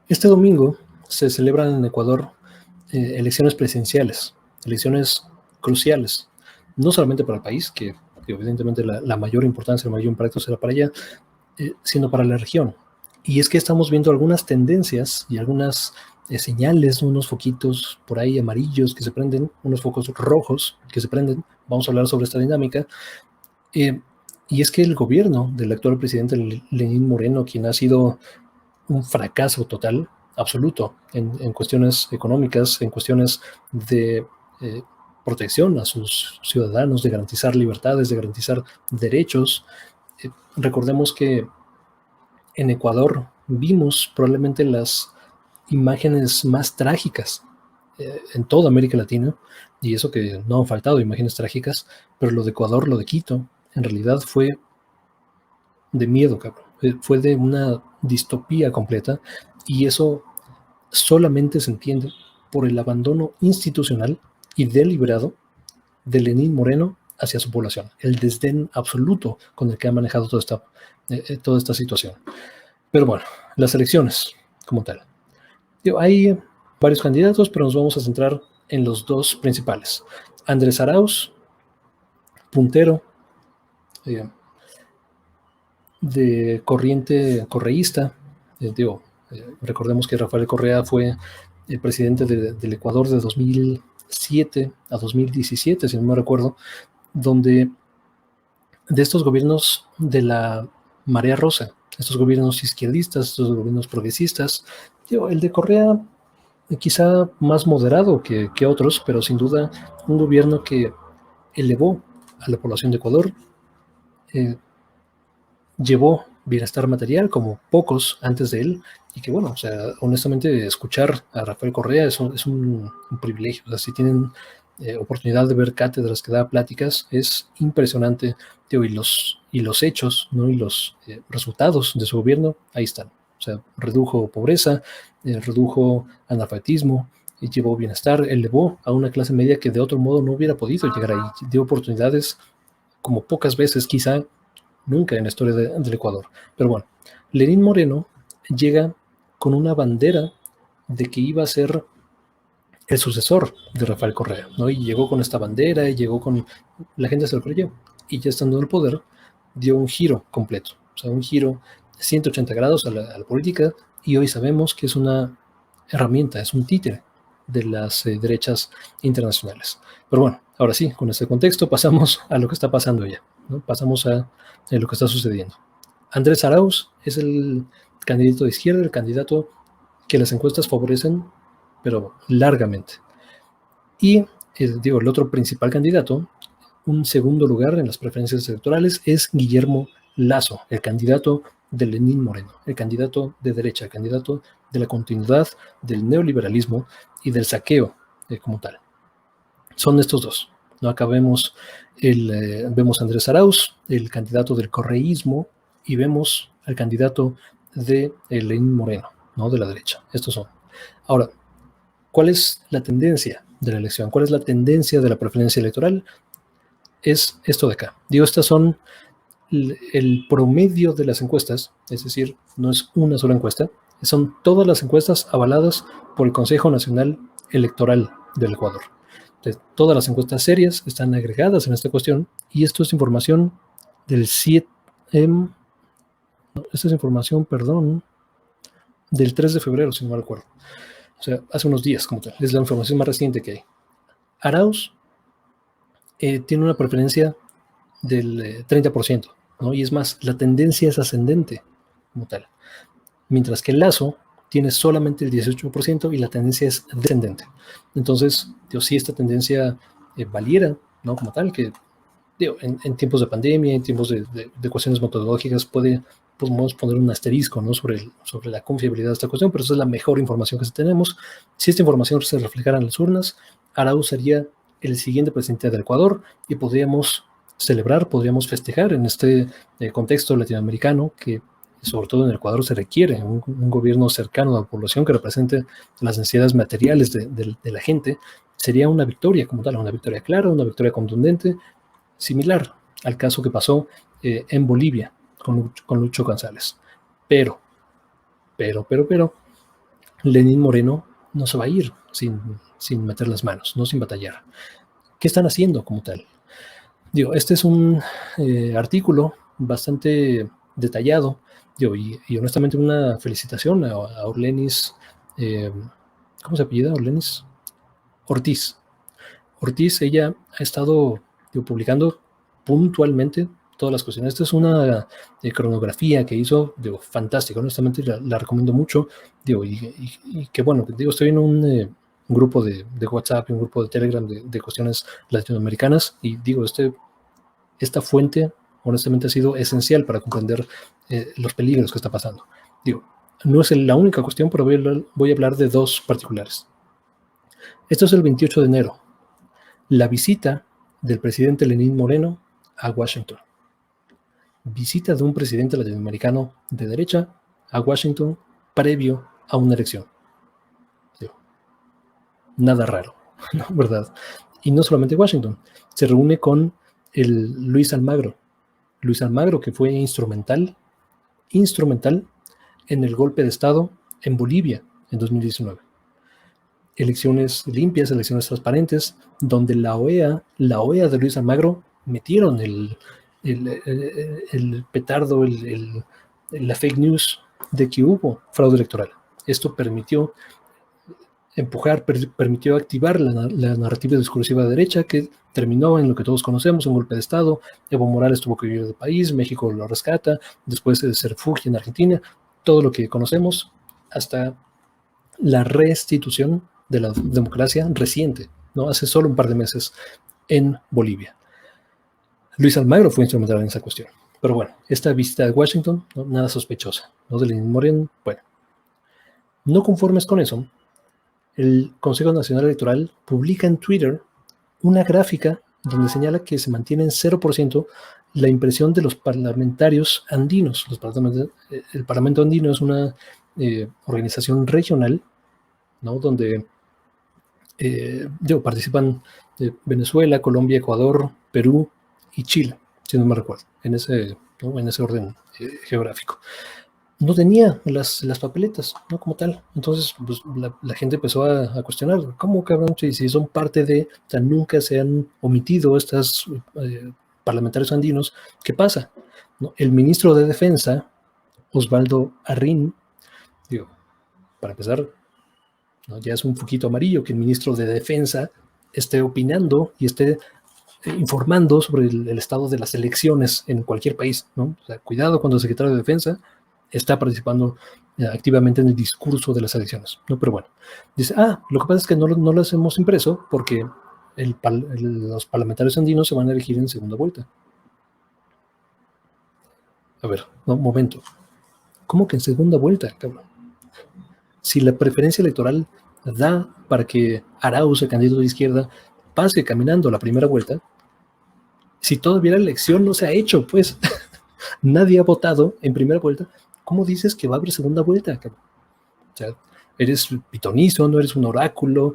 Este domingo se celebran en Ecuador elecciones presidenciales, elecciones cruciales, no solamente para el país, que evidentemente la mayor importancia, el mayor impacto será para allá, sino para la región. Y es que estamos viendo algunas tendencias y algunas señales, unos foquitos por ahí amarillos que se prenden, unos focos rojos que se prenden. Vamos a hablar sobre esta dinámica. Eh, y es que el gobierno del actual presidente Lenín Moreno, quien ha sido un fracaso total, absoluto, en cuestiones económicas, en cuestiones de eh, protección a sus ciudadanos, de garantizar libertades, de garantizar derechos. Recordemos que en Ecuador vimos probablemente las imágenes más trágicas en toda América Latina, y eso que no han faltado imágenes trágicas, pero lo de Ecuador, lo de Quito, en realidad fue de miedo, cabrón. Fue de una distopía completa, y eso solamente se entiende por el abandono institucional y deliberado de Lenín Moreno hacia su población, el desdén absoluto con el que ha manejado toda esta situación. Pero bueno, las elecciones como tal. Hay varios candidatos, pero nos vamos a centrar en los dos principales. Andrés Arauz, puntero eh, de corriente correísta. Recordemos que Rafael Correa fue el presidente del Ecuador de 2007 a 2017, si no me recuerdo, donde de estos gobiernos de la marea rosa, estos gobiernos izquierdistas, estos gobiernos progresistas, el de Correa quizá más moderado que otros, pero sin duda un gobierno que elevó a la población de Ecuador, eh, llevó bienestar material como pocos antes de él, y que bueno, o sea, honestamente escuchar a Rafael Correa un privilegio. O sea, si tienen oportunidad de ver cátedras que da pláticas, es impresionante, tío, y los hechos, ¿no? Y los resultados de su gobierno, ahí están. O sea, redujo pobreza, redujo analfabetismo, y llevó bienestar, elevó a una clase media que de otro modo no hubiera podido llegar ahí, dio oportunidades como pocas veces quizá nunca en la historia del Ecuador. Pero bueno, Lenín Moreno llega con una bandera de que iba a ser el sucesor de Rafael Correa, ¿no? Y llegó con esta bandera, y llegó con... La gente se lo creyó. Y ya estando en el poder, dio un giro completo. O sea, un giro 180 grados a la política, y hoy sabemos que es una herramienta, es un títere de las derechas internacionales. Pero bueno, ahora sí, con este contexto pasamos a lo que está pasando ya, ¿no? Pasamos a lo que está sucediendo. Andrés Arauz es el candidato de izquierda, el candidato que las encuestas favorecen, pero largamente. Y el otro principal candidato, un segundo lugar en las preferencias electorales, es Guillermo Lasso, el candidato de Lenín Moreno, el candidato de derecha, el candidato de la continuidad del neoliberalismo y del saqueo como tal. Son estos dos. ¿No? Acá vemos a Andrés Arauz, el candidato del correísmo, y vemos al candidato de Lenín Moreno, ¿no? De la derecha. Estos son. Ahora, ¿cuál es la tendencia de la elección? ¿Cuál es la tendencia de la preferencia electoral? Es esto de acá. Estas son el promedio de las encuestas, es decir, no es una sola encuesta, son todas las encuestas avaladas por el Consejo Nacional Electoral del Ecuador. Entonces, todas las encuestas serias están agregadas en esta cuestión, y esto es información del 7, esta es información, perdón, del 3 de febrero, si no me recuerdo. O sea, hace unos días como tal. Es la información más reciente que hay. Arauz tiene una preferencia del 30%, ¿no? Y es más, la tendencia es ascendente como tal. Mientras que el Lazo tiene solamente el 18% y la tendencia es descendente. Entonces, si esta tendencia valiera, ¿no? Como tal, que en tiempos de pandemia, en tiempos de cuestiones metodológicas, podemos poner un asterisco, ¿no? sobre la confiabilidad de esta cuestión, pero esa es la mejor información que tenemos. Si esta información se reflejara en las urnas, Arauz sería el siguiente presidente del Ecuador, y podríamos celebrar, podríamos festejar en este contexto latinoamericano, que sobre todo en el Ecuador se requiere un gobierno cercano a la población que represente las necesidades materiales de la gente. Sería una victoria como tal, una victoria clara, una victoria contundente, similar al caso que pasó en Bolivia con Lucho González. Pero, Lenín Moreno no se va a ir sin meter las manos, no sin batallar. ¿Qué están haciendo como tal? Digo, este es un artículo bastante detallado, digo, y honestamente una felicitación a Orlenis, ¿cómo se apellida Orlenis? Ortiz. Ortiz, ella ha estado publicando puntualmente todas las cuestiones. Esta es una cronografía que hizo, digo, fantástica, honestamente la recomiendo mucho, digo, y que bueno, digo, estoy en un grupo de WhatsApp, un grupo de Telegram de cuestiones latinoamericanas, y digo, esta fuente honestamente ha sido esencial para comprender los peligros que está pasando. Digo, no es la única cuestión, pero voy a hablar de dos particulares. Esto es el 28 de enero, la visita del presidente Lenín Moreno a Washington. Visita de un presidente latinoamericano de derecha a Washington previo a una elección. Digo, nada raro, ¿no? ¿Verdad? Y no solamente Washington, se reúne con el Luis Almagro. Luis Almagro, que fue instrumental en el golpe de Estado en Bolivia en 2019. Elecciones limpias, elecciones transparentes, donde la OEA de Luis Almagro metieron el petardo, la fake news de que hubo fraude electoral. Esto permitió permitió activar la narrativa discursiva de derecha que terminó en lo que todos conocemos, un golpe de Estado. Evo Morales tuvo que huir del país, México lo rescata, después se refugia en Argentina, todo lo que conocemos hasta la restitución de la democracia reciente, ¿no? Hace solo un par de meses en Bolivia. Luis Almagro fue instrumental en esa cuestión. Pero bueno, esta visita de Washington, ¿no? Nada sospechosa, ¿no? De Lenín Moreno, bueno. No conformes con eso, el Consejo Nacional Electoral publica en Twitter una gráfica donde señala que se mantiene en 0% la impresión de los parlamentarios andinos. El Parlamento Andino es una organización regional, ¿no? Donde participan Venezuela, Colombia, Ecuador, Perú y Chile, si no me recuerdo, en ese orden geográfico. No tenía las papeletas, ¿no? Como tal. Entonces, pues, la gente empezó a cuestionar, ¿cómo, cabrón? Si son parte de, o sea, nunca se han omitido estas parlamentarios andinos, ¿qué pasa? ¿No? El ministro de Defensa, Osvaldo Arrín, digo, para empezar, ¿no? Ya es un poquito amarillo que el ministro de Defensa esté opinando y esté informando sobre el estado de las elecciones en cualquier país, ¿no? O sea, cuidado cuando el secretario de Defensa está participando activamente en el discurso de las elecciones, ¿no? Pero bueno, dice, lo que pasa es que no las hemos impreso porque los parlamentarios andinos se van a elegir en segunda vuelta. A ver, no, momento. ¿Cómo que en segunda vuelta, cabrón? Si la preferencia electoral da para que Arauz, el candidato de izquierda, pase caminando la primera vuelta, si todavía la elección no se ha hecho, pues nadie ha votado en primera vuelta, ¿cómo dices que va a haber segunda vuelta, cabrón? O sea, eres pitonizo, no eres un oráculo,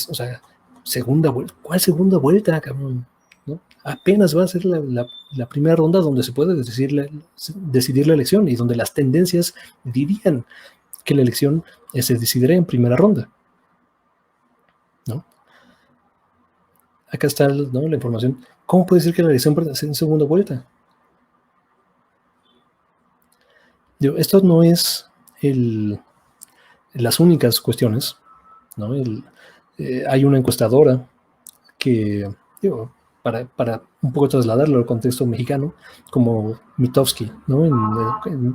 o sea, segunda vuelta. ¿Cuál segunda vuelta, cabrón? ¿No? Apenas va a ser la primera ronda donde se puede decidir la elección y donde las tendencias dirían que la elección se decidirá en primera ronda, ¿no? Acá está, ¿no?, la información. ¿Cómo puede ser que la elección sea en segunda vuelta? Digo, esto no es las únicas cuestiones, ¿no? Hay una encuestadora que, digo, para un poco trasladarlo al contexto mexicano, como Mitofsky, ¿no?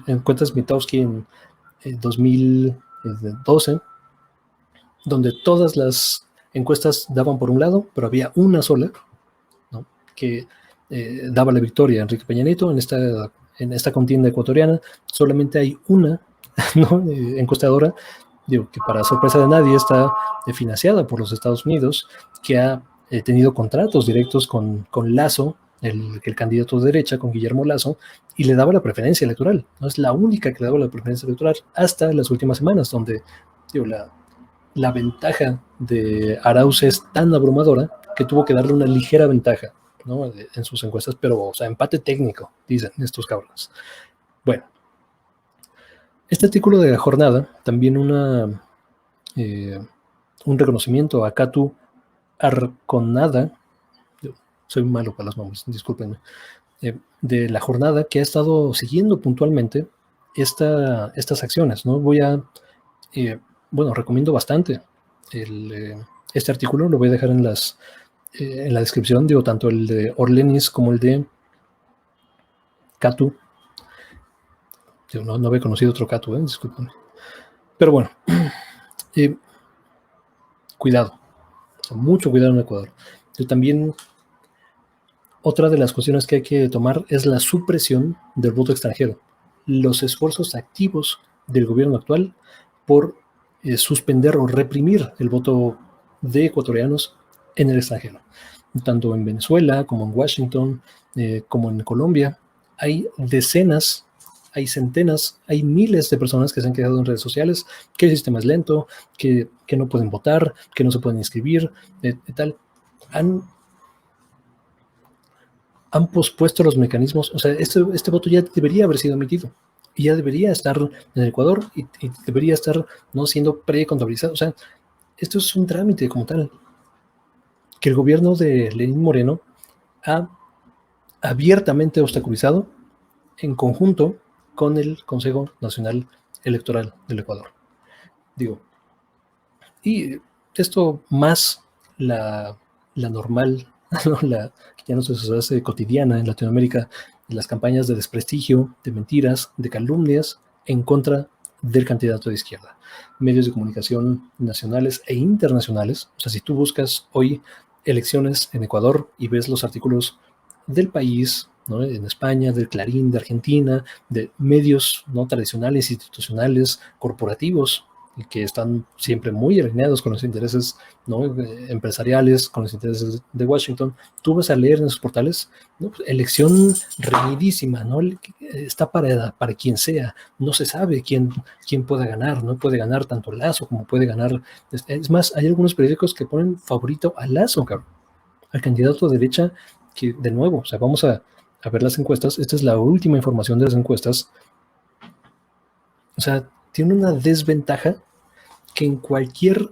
En cuentas Mitofsky en 2012, donde todas las encuestas daban por un lado, pero había una sola, ¿no?, que daba la victoria a Enrique Peña Nieto en esta contienda ecuatoriana. Solamente hay una, ¿no?, encuestadora, digo, que para sorpresa de nadie está financiada por los Estados Unidos, que ha tenido contratos directos con Lazo, el candidato de derecha, con Guillermo Lazo, y le daba la preferencia electoral. No es la única que le daba la preferencia electoral hasta las últimas semanas, donde, digo, la ventaja de Arauz es tan abrumadora que tuvo que darle una ligera ventaja, ¿no?, en sus encuestas, pero, o sea, empate técnico, dicen estos cabrones. Bueno, este artículo de La Jornada, también una un reconocimiento a Katu Arconada, soy malo para las nombres, discúlpenme, de la jornada, que ha estado siguiendo puntualmente estas acciones, ¿no? Recomiendo bastante este artículo, lo voy a dejar en la descripción, digo, tanto el de Orlenis como el de Katu. Yo no había conocido otro Katu, discúlpenme. Pero bueno, cuidado, mucho cuidado en Ecuador. Yo también, otra de las cuestiones que hay que tomar es la supresión del voto extranjero. Los esfuerzos activos del gobierno actual por suspender o reprimir el voto de ecuatorianos en el extranjero. Tanto en Venezuela como en Washington, como en Colombia, hay decenas, hay centenas, hay miles de personas que se han quedado en redes sociales, que el sistema es lento, que no pueden votar, que no se pueden inscribir, tal. Han pospuesto los mecanismos, o sea, este voto ya debería haber sido emitido y ya debería estar en el Ecuador y debería estar no siendo precontabilizado. O sea, esto es un trámite como tal que el gobierno de Lenín Moreno ha abiertamente obstaculizado en conjunto con el Consejo Nacional Electoral del Ecuador. Digo, y esto más la normal, ¿no? Que ya no se hace cotidiana en Latinoamérica, las campañas de desprestigio, de mentiras, de calumnias en contra del candidato de izquierda. Medios de comunicación nacionales e internacionales. O sea, si tú buscas hoy elecciones en Ecuador y ves los artículos del país, ¿no? En España, del Clarín, de Argentina, de medios no tradicionales, institucionales, corporativos, y que están siempre muy alineados con los intereses, ¿no? Empresariales, con los intereses de Washington. Tú vas a leer en esos portales, ¿no? Pues, elección reñidísima, ¿no? Está para quien sea, no se sabe quién puede ganar, no puede ganar tanto Lazo como puede ganar. Es más, hay algunos periódicos que ponen favorito a Lazo, cabrón, al candidato de derecha, que de nuevo, o sea, vamos a ver las encuestas. Esta es la última información de las encuestas. O sea, tiene una desventaja que en cualquier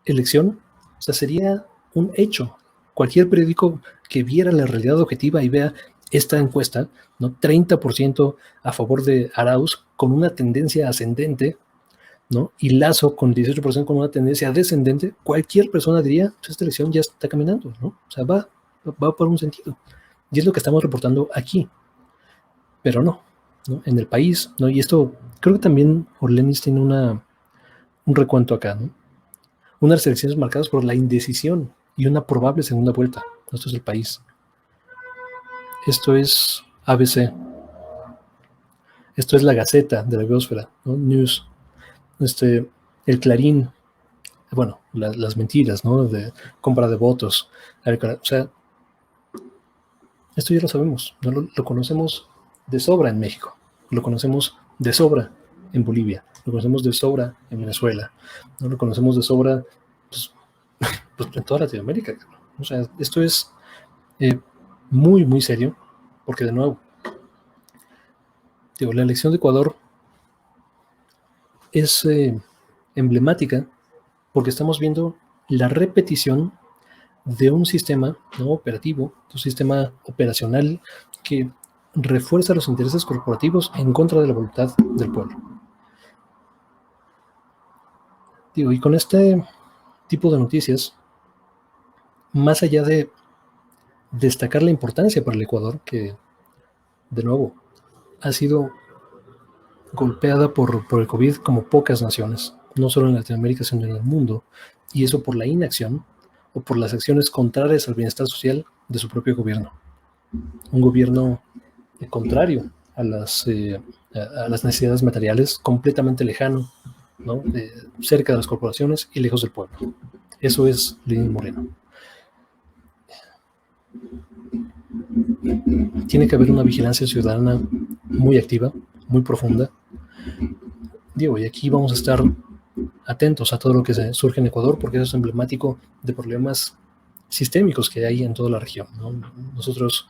elección, o sea, sería un hecho. Cualquier periódico que viera la realidad objetiva y vea esta encuesta, ¿no? 30% a favor de Arauz con una tendencia ascendente, ¿no? Y Lazo con 18% con una tendencia descendente, cualquier persona diría, pues esta elección ya está caminando, ¿no? O sea, va por un sentido. Y es lo que estamos reportando aquí. Pero no, ¿no? En el país, ¿no? Y esto, creo que también Orlenis tiene un recuento acá, ¿no? Unas elecciones marcadas por la indecisión y una probable segunda vuelta. Esto es el país. Esto es ABC. Esto es la Gaceta de la Biosfera, ¿no? News. El Clarín. Bueno, las mentiras, ¿no? De compra de votos. O sea, esto ya lo sabemos, ¿no? Lo conocemos de sobra en México. Lo conocemos de sobra en Bolivia. Lo conocemos de sobra en Venezuela. ¿No? Lo conocemos de sobra, pues, en toda Latinoamérica. O sea, esto es muy, muy serio, porque de nuevo, digo, la elección de Ecuador es emblemática porque estamos viendo la repetición de un sistema, ¿no? Operativo, un sistema operacional que refuerza los intereses corporativos en contra de la voluntad del pueblo. Digo, y con este tipo de noticias, más allá de destacar la importancia para el Ecuador, que de nuevo ha sido golpeada por el COVID como pocas naciones, no solo en Latinoamérica, sino en el mundo, y eso por la inacción o por las acciones contrarias al bienestar social de su propio gobierno. Un gobierno contrario a las necesidades materiales, completamente lejano, ¿no? Cerca de las corporaciones y lejos del pueblo. Eso es Lenín Moreno. Tiene que haber una vigilancia ciudadana muy activa, muy profunda. Digo, y aquí vamos a estar atentos a todo lo que surge en Ecuador, porque eso es emblemático de problemas sistémicos que hay en toda la región, ¿no? Nosotros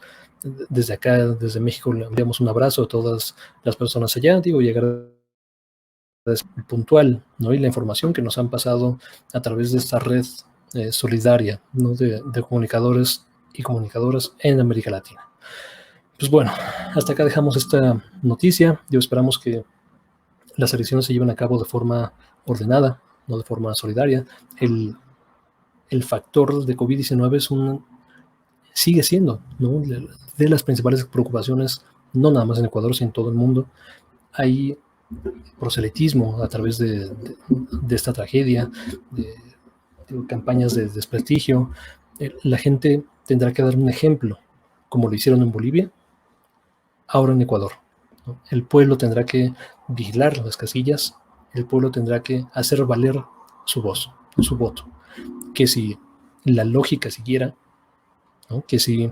desde acá, desde México, le enviamos un abrazo a todas las personas allá, digo, llegar puntual, ¿no? Y la información que nos han pasado a través de esta red solidaria, ¿no? de comunicadores y comunicadoras en América Latina. Pues bueno, hasta acá dejamos esta noticia. Yo esperamos que las elecciones se lleven a cabo de forma ordenada, no de forma solidaria. El factor de COVID-19 sigue siendo, ¿no? de las principales preocupaciones, no nada más en Ecuador, sino en todo el mundo. Hay proselitismo a través de esta tragedia, de campañas de desprestigio. La gente tendrá que dar un ejemplo, como lo hicieron en Bolivia, ahora en Ecuador, ¿no? El pueblo tendrá que vigilar las casillas, el pueblo tendrá que hacer valer su voz, su voto. Que si la lógica siguiera, ¿no? Que si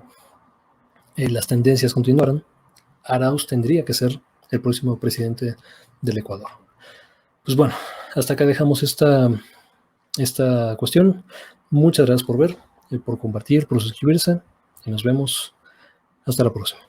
las tendencias continuaran, Arauz tendría que ser el próximo presidente del Ecuador. Pues bueno, hasta acá dejamos esta cuestión. Muchas gracias por ver, por compartir, por suscribirse y nos vemos hasta la próxima.